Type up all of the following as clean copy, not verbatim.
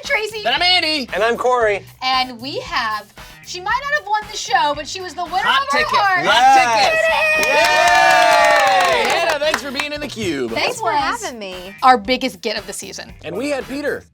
Tracy. And I'm Andy. And I'm Corey. And we have, she might not have won the show, but she was the winner Hot of our ticket. heart. Hot ticket. Yay! Hannah, thanks for being in the cube. Thanks for having me. Our biggest get of the season. And we had Peter.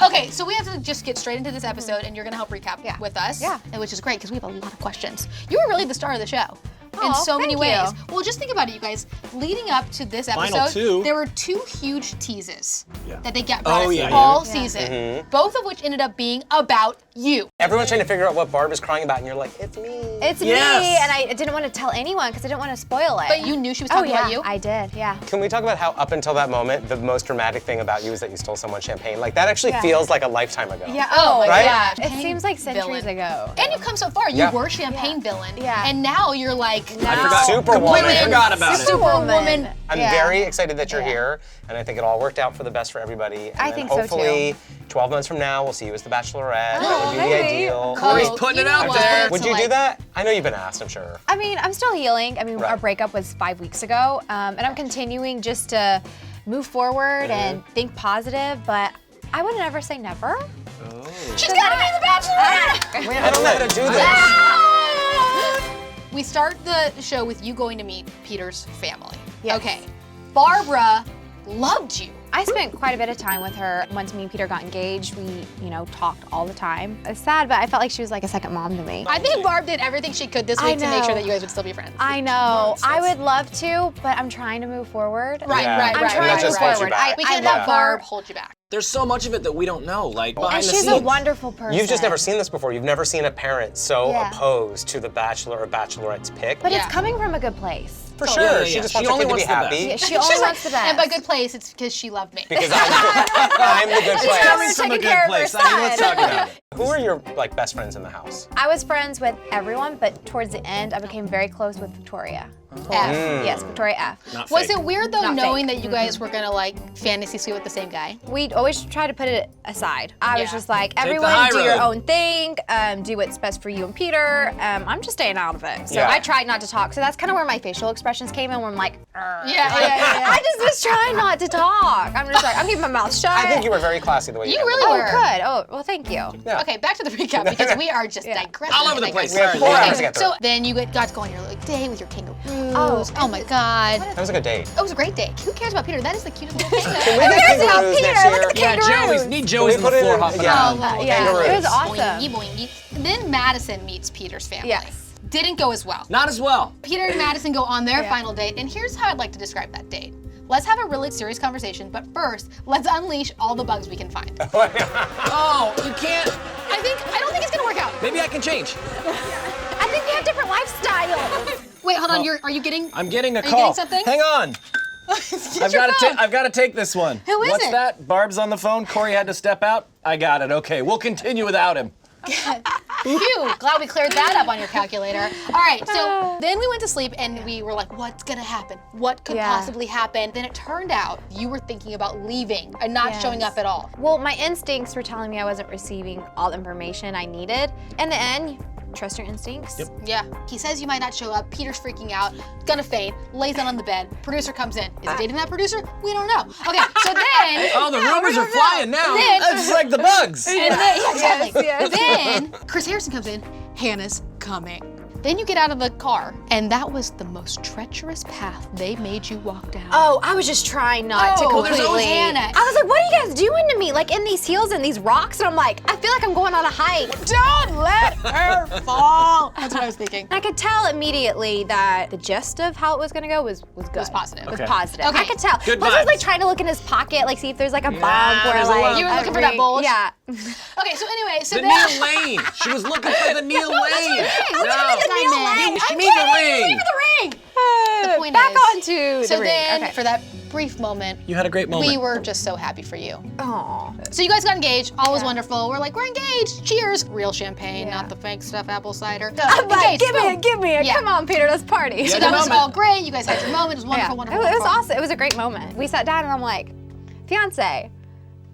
Okay, so we have to just get straight into this episode, and you're gonna help recap with us. Yeah. Which is great because we have a lot of questions. You were really the star of the show. In Aw, so many thank ways. you. Well, just think about it, you guys. Leading up to this Final episode, two. there were two huge teases that they got Oh, brought yeah, all yeah. season. Both of which ended up being about you. Everyone's trying to figure out what Barb is crying about, and you're like, it's me. It's me, and I didn't want to tell anyone because I didn't want to spoil it. But you knew she was talking about you? I did, yeah. Can we talk about how up until that moment, the most dramatic thing about you is that you stole someone's champagne? Like, that actually feels like a lifetime ago. Yeah, Oh my Right? gosh. It seems like centuries ago. And you've come so far. You Yeah. were champagne villain. Yeah. And now you're like Completely forgot about it. Superwoman. I'm very excited that you're here, and I think it all worked out for the best for everybody. And I then think so, hopefully, 12 months from now, we'll see you as the Bachelorette. That would be the maybe. ideal. Corey's putting it out there. Would you do that? I know you've been asked, I'm sure. I mean, I'm still healing. I mean, Right. our breakup was 5 weeks ago, and I'm continuing just to move forward and think positive, but I would never say never. She's gotta be the Bachelorette! Wait, I don't know how to do this. We start the show with you going to meet Peter's family. Yes. Okay. Barbara loved you. I spent quite a bit of time with her. Once me and Peter got engaged, we, talked all the time. It's sad, but I felt like she was like a second mom to me. I think Barb did everything she could this I week to make sure know. that you guys would still be friends. I know. I would love to, but I'm trying to move forward. Right, Yeah. right, I'm right, trying right, to move just holds you forward. back. We I can't love let her. Barb hold you back. There's so much of it that we don't know, like behind And the she's scenes. a wonderful person. You've just never seen this before. You've never seen a parent so Yeah. opposed to the Bachelor or Bachelorette's pick. But Yeah. it's coming from a good place. For Yeah, sure, yeah, she yeah. just She wants her only kid to be wants the happy. Yeah, she She's only like, wants the best. and by good place, it's because she loved me. Because I'm the good place. coming from a good place. I mean, let's talk about it. Who are your best friends in the house? I was friends with everyone, but towards the end, I became very close with Victoria. F. Yes, Victoria F. Not Was fake. it weird though Not knowing fake. that you guys were gonna like fantasy suite with the same guy? We'd always try to put it aside. I was Yeah. just like, the everyone high do your road. own thing, do what's best for you and Peter. I'm just staying out of it. So Yeah. I tried not to talk. So that's kind of where my facial expressions came in, where I'm like, Yeah. I just was trying not to talk. I'm just like, I'm keeping my mouth shut. I think you were very classy the way you You handled really it. were. Good. Oh, well, thank you. Yeah. Okay, back to the recap because we are just digressing. All over the and place. We have digressing. 4 Sorry. hours to get through. So then you got to go on your like day with your kangaroos. Oh my God. That was a good date. It was a great day. Who cares about Peter? That is the cutest little thing. Can we get kangaroos Peter, next look year? at the Yeah, kangaroos. Joey's. Need Can Joey's we on the put it floor in- hopping yeah. around. Yeah, Kangaroos. it was awesome. Boingy, boingy. Then Madison meets Peter's family. Yes. Didn't go as well. Not as well. Peter and Madison go on their final date, and here's how I'd like to describe that date. Let's have a really serious conversation, but first, let's unleash all the bugs we can find. Oh, you can't. I don't think it's gonna work out. Maybe I can change. I think we have different lifestyles. Wait, hold on. Are you getting? I'm getting a Are you call. getting something? Hang on. I've I've got to take this one. Who is What's it? that? Barb's on the phone. Corey had to step out. I got it. Okay, we'll continue without him. Phew, glad we cleared that up on your calculator. All right, so then we went to sleep and we were like, what's gonna happen? What could possibly happen? Then it turned out you were thinking about leaving and not showing up at all. Well, my instincts were telling me I wasn't receiving all the information I needed. In the end, trust your instincts. Yep. Yeah, he says you might not show up. Peter's freaking out, gonna faint, lays down on the bed. Producer comes in. Is he dating that producer? We don't know. Okay, so then. Oh, the rumors are flying now. Then- That's like the bugs. And then, yeah, exactly. Yes, Then Chris Harrison comes in. Hannah's coming. Then you get out of the car, and that was the most treacherous path they made you walk down. Oh, I was just trying not to Oh, completely. there's always Hannah. I was like, what are you guys doing to me? Like in these heels and these rocks, and I'm like, I feel like I'm going on a hike. Don't let her fall. That's what I was thinking. I could tell immediately that the gist of how it was gonna go was good. Was positive. Was Okay. positive. Okay. I could tell. Good Plus, I was like vibes. trying to look in his pocket, like see if there's like a bump where there's a like lump. You were looking for that bulge? Yeah. Okay, so anyway, so The then. Neil Lane. She was looking for the Neil Lane. Neil She means the ring. the ring. The point Back is, onto so the ring. then, Okay. for that brief moment, You had a great moment. we were just so happy for you. Aw. So you guys got engaged. All was wonderful. We're like, we're engaged. Cheers. Real champagne, not the fake stuff, apple cider. I'm like, Engaged. Boom. give me it. Yeah. Come on, Peter, let's party. So Yeah, that the was moment. all great. You guys had your moment. It was wonderful, Yeah. wonderful, It was wonderful. awesome. It was a great moment. We sat down and I'm like, fiance,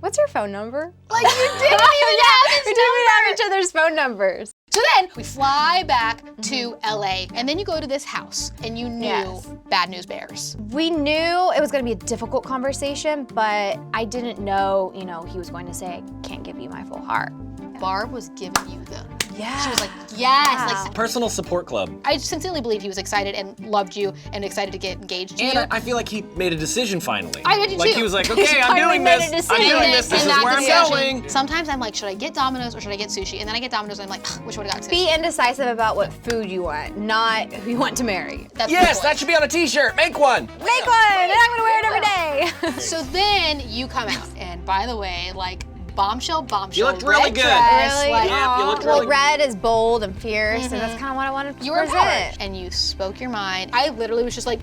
what's your phone number? Like you didn't even have We his didn't even have number. each other's phone numbers. So then we fly back to LA, and then you go to this house, and you knew bad news bears. We knew it was going to be a difficult conversation, but I didn't know, you know, he was going to say, I can't give you my full heart. Barb was giving you the. Yeah. She was like, yes. Like, Personal support club. I sincerely believe he was excited and loved you and excited to get engaged to you. And I feel like he made a decision finally. I did too. Like he was like, okay, I'm doing made a this. I'm decision. doing this. This is where I'm going. Sometimes I'm like, should I get Domino's or should I get sushi? And then I get Domino's and I'm like, which one I got? Be indecisive about what food you want, not who you want to marry. That's Yes, that should be on a t-shirt. Make one. Make one, and I'm gonna wear it every day. So then you come out, and by the way, like bombshell, You looked really red good. dress, Really? like, Yeah, you looked Well, really red is bold and fierce, and that's kind of what I wanted to you were present. empowered, and you spoke your mind. I literally was just like,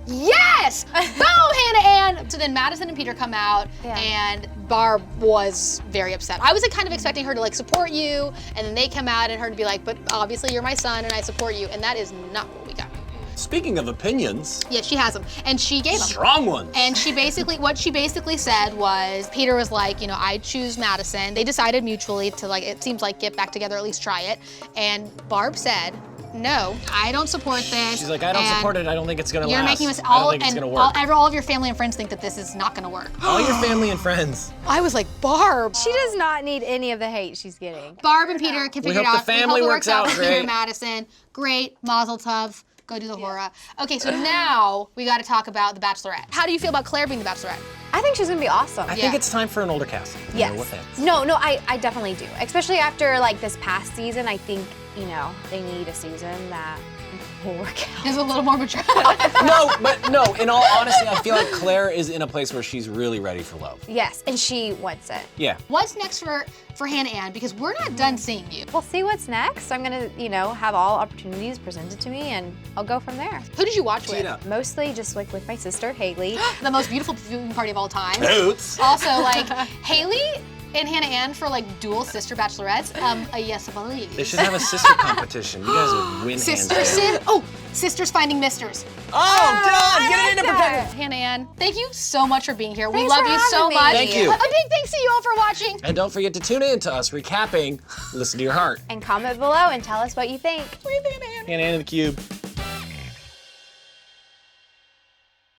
yes, go Hannah Ann. So then Madison and Peter come out, and Barb was very upset. I was like kind of expecting her to like support you, and then they come out and her to be like, but obviously you're my son and I support you, and that is not what we got. Speaking of opinions, Yeah, she has them, and she gave them. strong ones. And what she basically said was, Peter was like, you know, I choose Madison. They decided mutually to like, it seems like get back together, at least try it. And Barb said, no, I don't support this. She's like, I don't and support it. I don't think it's gonna You're last. making us I don't all, think it's and gonna work. all of your family and friends think that this is not gonna work. All your family and friends. I was like, Barb. She does not need any of the hate she's getting. Barb and Peter can figure it hope out. the family we hope it works out for Peter great. and Madison. Great, mazel tov. Go do the horror. Okay, so now we got to talk about the Bachelorette. How do you feel about Claire being the Bachelorette? I think she's gonna be awesome. I think it's time for an older cast. Yes. No offense. No, I definitely do. Especially after like this past season, I think, you know, they need a season that will work out. Is a little more mature. No, in all honesty, I feel like Claire is in a place where she's really ready for love. Yes, and she wants it. Yeah. What's next for Hannah Ann? Because we're not done seeing you. We'll see what's next. I'm gonna, you know, have all opportunities presented to me, and I'll go from there. Who did you watch Tee with? it up. Mostly just like with my sister, Haley. The most beautiful viewing party of all time. Boots. Also, like, Haley and Hannah Ann for like dual sister bachelorettes. A yes, please. They should have a sister competition. You guys would win hands down. Sisters finding misters. Oh, done! Get it in a pretender. Hannah Ann, thank you so much for being here. We Thanks love for you so having me. much. Thank you. A big thanks to you all for watching. And don't forget to tune in to us recapping Listen to Your Heart. And comment below and tell us what you think. What do you think, Hannah Ann? Hannah Ann in the Cube.